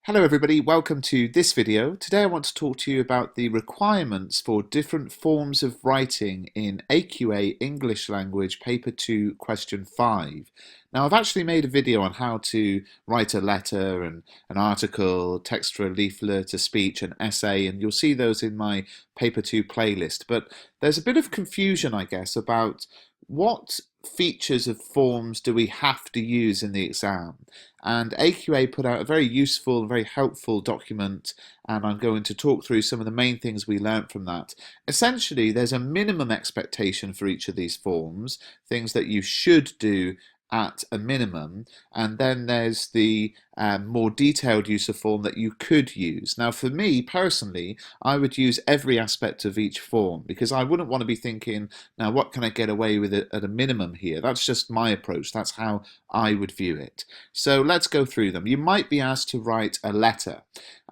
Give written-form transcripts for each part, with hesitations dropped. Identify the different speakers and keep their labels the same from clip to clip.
Speaker 1: Hello everybody, welcome to this video. Today I want to talk to you about the requirements for different forms of writing in AQA English Language Paper 2 Question 5. Now I've actually made a video on how to write a letter and an article, text for a leaflet, a speech, an essay, and you'll see those in my Paper 2 playlist. But there's a bit of confusion, I guess, about what features of forms do we have to use in the exam. And AQA put out a very useful and very helpful document, and I'm going to talk through some of the main things we learnt from that. Essentially, there's a minimum expectation for each of these forms, things that you should do at a minimum, and then there's the more detailed use of form that you could use. Now for me personally, I would use every aspect of each form because I wouldn't want to be thinking, now what can I get away with at a minimum here? That's just my approach, that's how I would view it. So let's go through them. You might be asked to write a letter,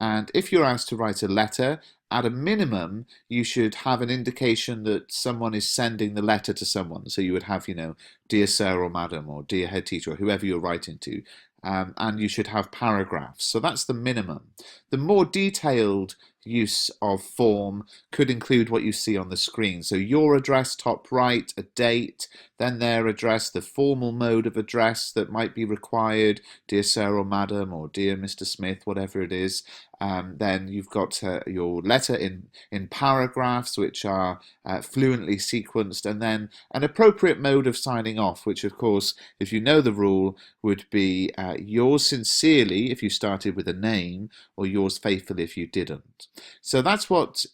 Speaker 1: and if you're asked to write a letter, at a minimum, you should have an indication that someone is sending the letter to someone. So you would have, dear sir or madam, or dear head teacher, or whoever you're writing to. And you should have paragraphs. So that's the minimum. The more detailed use of form could include what you see on the screen. So your address, top right, a date, then their address, the formal mode of address that might be required, dear sir or madam, or dear Mr. Smith, whatever it is. Then you've got your letter in paragraphs, which are fluently sequenced, and then an appropriate mode of signing off, which of course, if you know the rule, would be yours sincerely if you started with a name, or yours faithfully if you didn't. So that's what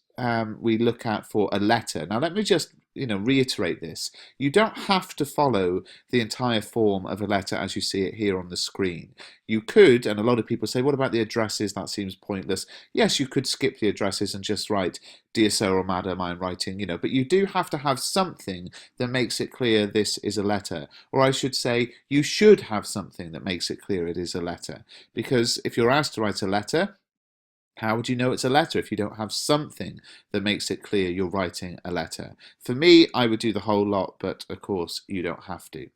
Speaker 1: we look at for a letter. Now let me just reiterate this. You don't have to follow the entire form of a letter as you see it here on the screen. You could, and a lot of people say, what about the addresses? That seems pointless. Yes, you could skip the addresses and just write, dear sir or madam, I'm writing, but you do have to have something that makes it clear this is a letter. Or I should say, you should have something that makes it clear it is a letter. Because if you're asked to write a letter, how would you know it's a letter if you don't have something that makes it clear you're writing a letter? For me, I would do the whole lot, but of course you don't have to.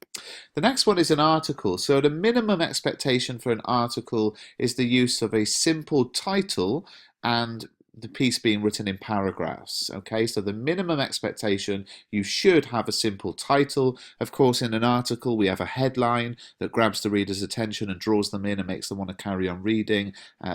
Speaker 1: The next one is an article. So the minimum expectation for an article is the use of a simple title and the piece being written in paragraphs. Okay, so the minimum expectation, you should have a simple title. Of course, in an article, we have a headline that grabs the reader's attention and draws them in and makes them want to carry on reading.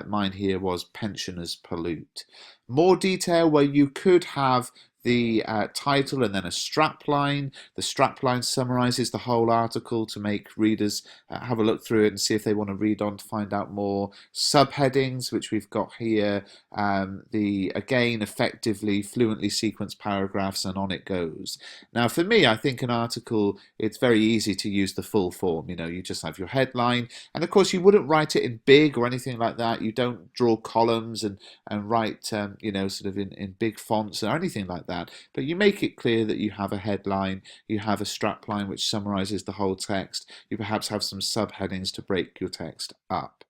Speaker 1: Mine here was pensioners pollute. More detail where you could have the title and then a strapline. The strapline summarizes the whole article to make readers have a look through it and see if they want to read on to find out more. Subheadings, which we've got here, again effectively fluently sequenced paragraphs, and on it goes. Now for me, I think an article, it's very easy to use the full form. You just have your headline, and of course you wouldn't write it in big or anything like that. You don't draw columns and write sort of in big fonts or anything like that. But you make it clear that you have a headline, you have a strapline which summarizes the whole text, you perhaps have some subheadings to break your text up.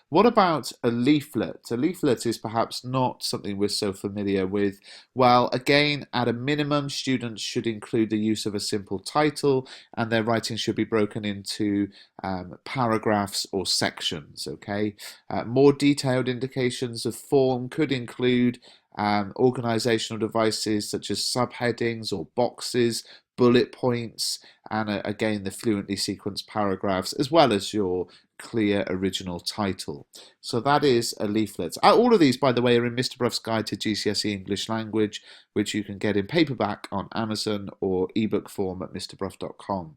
Speaker 1: What about a leaflet? A leaflet is perhaps not something we're so familiar with. Well, again, at a minimum, students should include the use of a simple title, and their writing should be broken into paragraphs or sections, okay? More detailed indications of form could include organizational devices such as subheadings or boxes, bullet points, and again the fluently sequenced paragraphs, as well as your clear original title. So that is a leaflet. All of these, by the way, are in Mr. Bruff's Guide to GCSE English Language, which you can get in paperback on Amazon or ebook form at mrbruff.com.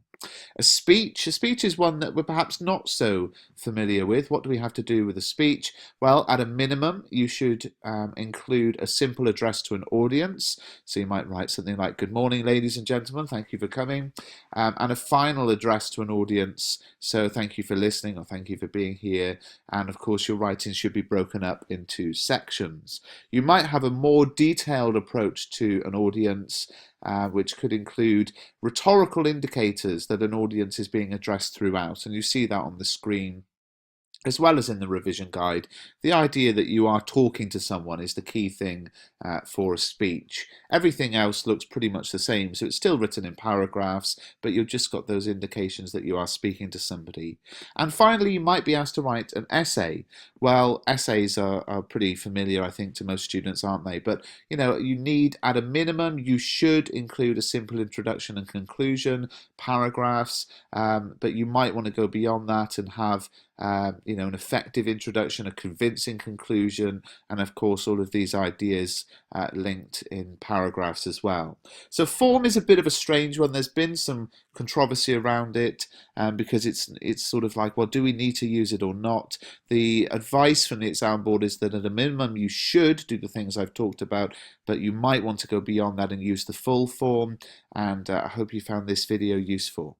Speaker 1: A speech is one that we're perhaps not so familiar with. What do we have to do with a speech? Well, at a minimum, you should include a simple address to an audience. So you might write something like, good morning, ladies and gentlemen, thank you for coming. And a final address to an audience. So thank you for listening, or thank you for being here. And of course, your writing should be broken up into sections. You might have a more detailed approach to an audience, which could include rhetorical indicators that an audience is being addressed throughout. And you see that on the screen as well as in the revision guide, the idea that you are talking to someone is the key thing for a speech. Everything else looks pretty much the same, so it's still written in paragraphs, but you've just got those indications that you are speaking to somebody. And finally, you might be asked to write an essay. Well, essays are pretty familiar, I think, to most students, aren't they? But, you need, at a minimum, you should include a simple introduction and conclusion, paragraphs, but you might want to go beyond that and have an effective introduction, a convincing conclusion, and of course all of these ideas linked in paragraphs as well. So form is a bit of a strange one. There's been some controversy around it because it's sort of like, well, do we need to use it or not? The advice from the exam board is that at a minimum you should do the things I've talked about, but you might want to go beyond that and use the full form. And I hope you found this video useful.